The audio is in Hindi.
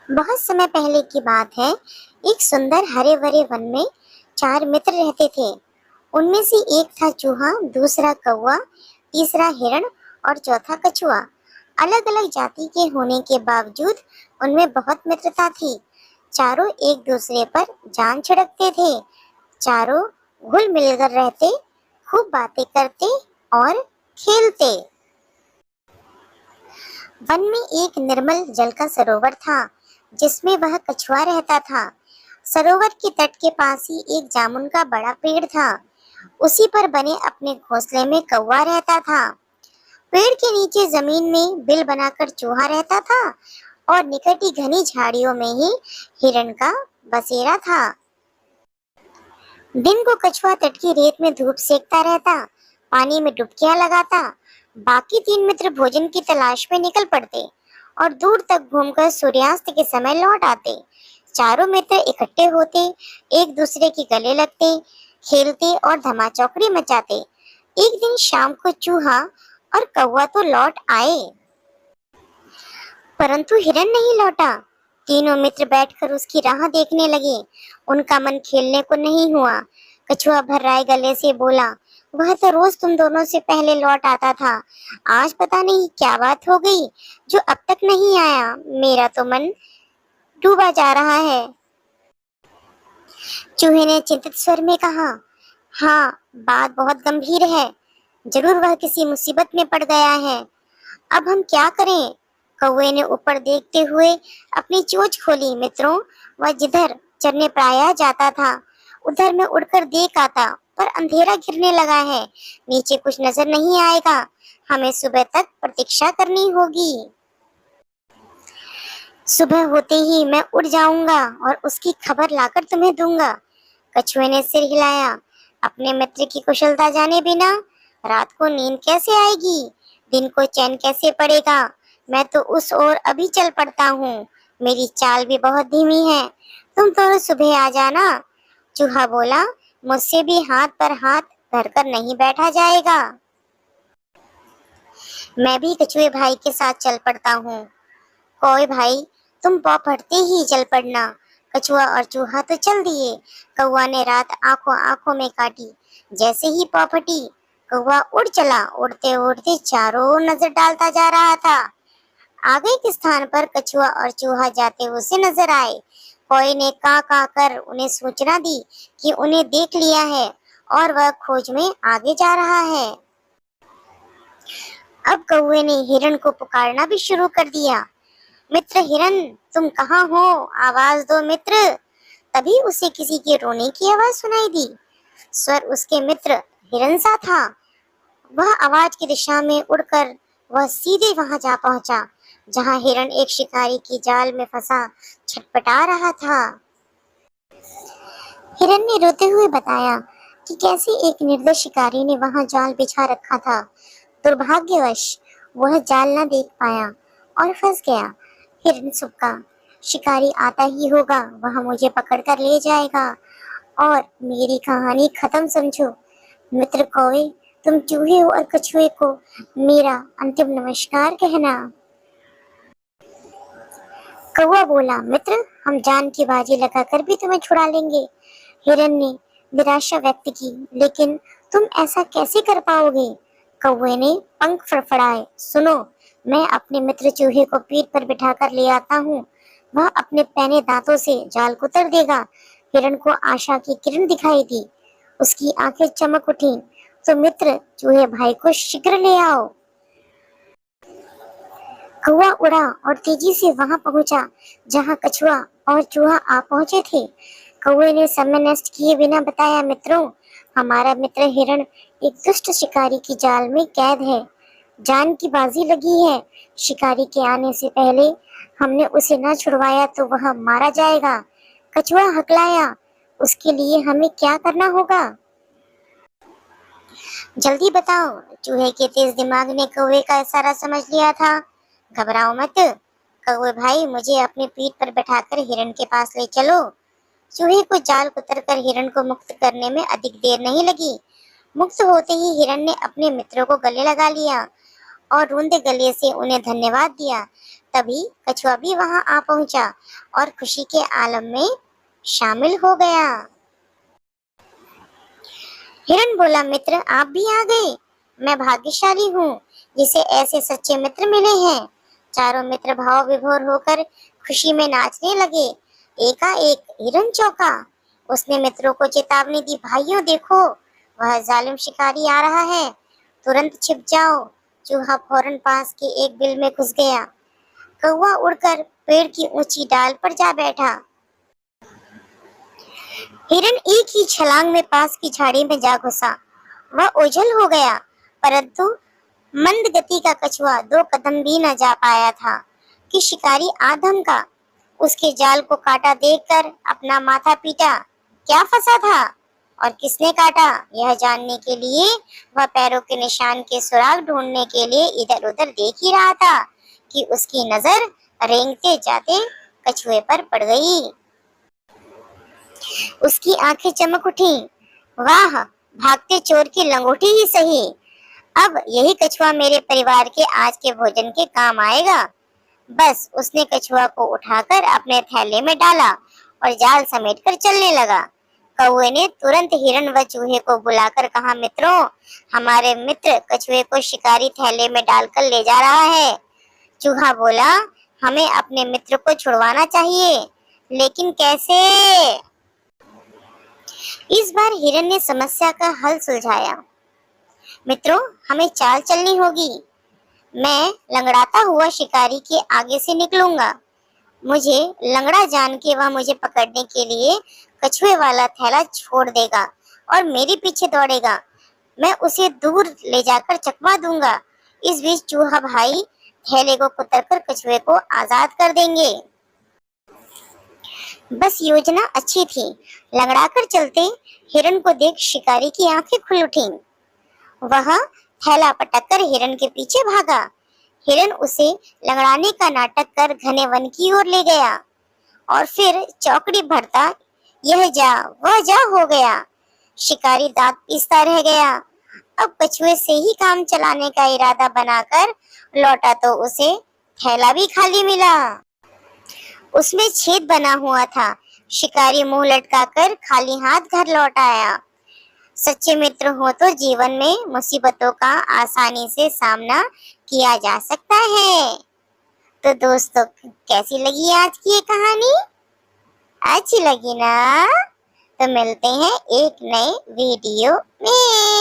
बहुत समय पहले की बात है। एक सुंदर हरे भरे वन में चार मित्र रहते थे। उनमें से एक था चूहा, दूसरा कौवा, तीसरा हिरण और चौथा कछुआ। अलग अलग जाति के होने के बावजूद उनमें बहुत मित्रता थी। चारों एक दूसरे पर जान छिड़कते थे। चारों घुल मिलकर रहते, खूब बातें करते और खेलते। वन में एक निर्मल जल का सरोवर था, जिसमें वह कछुआ रहता था। सरोवर के तट के पास ही एक जामुन का बड़ा पेड़ था। उसी पर बने अपने घोंसले में कौवा रहता था। पेड़ के नीचे जमीन में बिल बनाकर चूहा रहता था और निकट ही घनी झाड़ियों में ही हिरण का बसेरा था। दिन को कछुआ तट की रेत में धूप सेकता रहता, पानी में डुबकियां लगाता। बाकी तीन मित्र भोजन की तलाश में निकल पड़ते और दूर तक घूमकर सूर्यास्त के समय लौट आते। चारों मित्र इकट्ठे होते, एक दूसरे के गले लगते, खेलते और धमाचौकड़ी मचाते। एक दिन शाम को चूहा और कौवा तो लौट आए, परंतु हिरन नहीं लौटा। तीनों मित्र बैठकर उसकी राह देखने लगे। उनका मन खेलने को नहीं हुआ। कछुआ भर्राए गले से बोला, वह तो रोज तुम दोनों से पहले लौट आता था। आज पता नहीं क्या बात हो गई जो अब तक नहीं आया। मेरा तो मन डूबा जा रहा है। चूहे ने चिंतित स्वर में कहा, हाँ, बात बहुत गंभीर है। जरूर वह किसी मुसीबत में पड़ गया है। अब हम क्या करें? कौवे ने ऊपर देखते हुए अपनी चोंच खोली। मित्रों, वह जिधर चरने प्रायः जाता था, उधर मैं उड़कर देख आता, पर अंधेरा घिरने लगा है। नीचे कुछ नजर नहीं आएगा। हमें सुबह तक प्रतीक्षा करनी होगी। सुबह होते ही मैं उड़ जाऊंगा और उसकी खबर लाकर तुम्हें दूंगा। कछुए ने सिर हिलाया। अपने मित्र की कुशलता जाने बिना रात को नींद कैसे आएगी? दिन को चैन कैसे पड़ेगा? मैं तो उस ओर अभी चल पड़ता हूँ। मेरी चाल भी बहुत धीमी है। तुम तो सुबह आ जाना। चूहा बोला, मुझसे भी हाथ पर हाथ धरकर नहीं बैठा जाएगा। मैं भी कछुए भाई के साथ चल पड़ता हूँ। कोई भाई, तुम पौ फटते ही चल पड़ना। कछुआ और चूहा तो चल दिए। कौवा ने रात आंखों आंखों में काटी। जैसे ही पौ फटी, कौवा उड़ चला। उड़ते उड़ते चारों ओर नजर डालता जा रहा था। आगे के स्थान पर कछुआ और चूहा जाते उसे नजर आए। कोई ने kaa कर उन्हें सूचना दी कि उन्हें देख लिया है और वह खोज में आगे जा रहा है। अब कौवे ने हिरण को पुकारना भी शुरू कर दिया। मित्र हिरन, तुम कहाँ हो? आवाज दो मित्र। तभी उसे किसी के रोने की आवाज सुनाई दी। स्वर उसके मित्र हिरन सा था। वह आवाज की दिशा में उड़कर वह सीधे वहां जा पहुंचा, जहां हिरन एक शिकारी की जाल में फंसा छटपटा रहा था। हिरन ने रोते हुए बताया कि कैसे एक निर्दयी शिकारी ने वहां जाल बिछा रखा था। दुर्भाग्यवश वह जाल न देख पाया और फंस गया। हिरन सूखा, शिकारी आता ही होगा, वह मुझे पकड़ कर ले जाएगा और मेरी कहानी खत्म समझो। मित्र कौवे, तुम चूहे और कछुए को मेरा अंतिम नमस्कार कहना। कौवा बोला, मित्र, हम जान की बाजी लगाकर भी तुम्हें छुड़ा लेंगे। हिरन ने निराशा व्यक्त की, लेकिन तुम ऐसा कैसे कर पाओगे? कौवे ने पंख फड़फड़ाए। सुनो, मैं अपने मित्र चूहे को पीठ पर बिठाकर ले आता हूँ। वह अपने पैने दांतों से जाल को तर देगा। हिरन को आशा की किरण दिखाई दी। उसकी आंखें चमक उठी। तो मित्र चूहे भाई को शीघ्र ले आओ। कौवा उड़ा और तेजी से वहां पहुंचा जहां कछुआ और चूहा आ पहुंचे थे। कौवे ने समय नष्ट किए बिना बताया, मित्रों, हमारा मित्र हिरण एक दुष्ट शिकारी की जाल में कैद है। जान की बाजी लगी है। शिकारी के आने से पहले हमने उसे न छुड़वाया तो वह मारा जाएगा। कछुआ हकलाया, उसके लिए हमें क्या करना होगा? जल्दी बताओ। चूहे के तेज दिमाग ने कौवे का इशारा समझ लिया था। घबराओ मत कौवे भाई, मुझे अपनी पीठ पर बैठाकर हिरण के पास ले चलो। चूहे को जाल उतर कर हिरण को मुक्त करने में अधिक देर नहीं लगी। मुक्त होते ही हिरण ने अपने मित्रों को गले लगा लिया और रूंधे गले से उन्हें धन्यवाद दिया। तभी कछुआ भी वहां आ पहुंचा और खुशी के आलम में शामिल हो गया। हिरन बोला, मित्र आप भी आ गए। मैं भाग्यशाली हूँ जिसे ऐसे सच्चे मित्र मिले हैं। चारों मित्र भाव विभोर होकर खुशी में नाचने लगे। एकाएक हिरन चौंका। उसने मित्रों को चेतावनी दी, भाइयों देखो, वह जालिम शिकारी आ रहा है, तुरंत छिप जाओ। चूहा फौरन पास के एक बिल में घुस गया। कौवा उड़कर पेड़ की ऊंची डाल पर जा बैठा। हिरन एक ही छलांग में पास की झाड़ी में जा घुसा। वह ओझल हो गया, परंतु मंद गति का कछुआ 2 कदम भी न जा पाया था कि शिकारी आधम का। उसके जाल को काटा देखकर अपना माथा पीटा। क्या फंसा था और किसने काटा, यह जानने के लिए वह पैरों के निशान के सुराग ढूंढने के लिए इधर उधर देख ही रहा था कि उसकी नजर रेंगते जाते कछुए पर पड़ गई। उसकी आंखें चमक उठी। वाह, भागते चोर की लंगोटी ही सही। अब यही कछुआ मेरे परिवार के आज के भोजन के काम आएगा। बस उसने कछुआ को उठाकर अपने थैले में डाला और जाल समेटकर चलने लगा। कौवे ने तुरंत हिरन व चूहे को बुलाकर कहा, मित्रों, हमारे मित्र कछुए को शिकारी थैले में डालकर ले जा रहा है। चूहा बोला, हमें अपने मित्र को छुड़वाना चाहिए, लेकिन कैसे? इस बार हिरन ने समस्या का हल सुलझाया। मित्रों, हमें चाल चलनी होगी। मैं लंगड़ाता हुआ शिकारी के आगे से निकलूंगा। मुझे लंगड़ा जान के वह मुझे पकड़ने के लिए कछुए वाला थैला छोड़ देगा और मेरे पीछे दौड़ेगा। मैं उसे दूर ले जाकर चकमा दूंगा। इस बीच चूहा भाई थैले को कुतरकर कछुए को आजाद कर देंगे। बस योजना अच्छी थी। लंगड़ाकर चलते हिरन को देख शिकारी की आंखें खुल उठी। वह थैला पटककर हिरन के पीछे भागा। हिरन उसे लंगड़ाने का नाटक कर घने वन की ओर ले गया और फिर चौकड़ी भरता यह जा वह जा हो गया। शिकारी दांत पीसता रह गया। अब कछुए से ही काम चलाने का इरादा बनाकर लौटा तो उसे थैला भी खाली मिला। उसमें छेद बना हुआ था। शिकारी मुंह लटकाकर खाली हाथ घर लौट आया। सच्चे मित्र हो तो जीवन में मुसीबतों का आसानी से सामना किया जा सकता है। तो दोस्तों, कैसी लगी आज की ये कहानी? अच्छी लगी ना? तो मिलते हैं एक नए वीडियो में।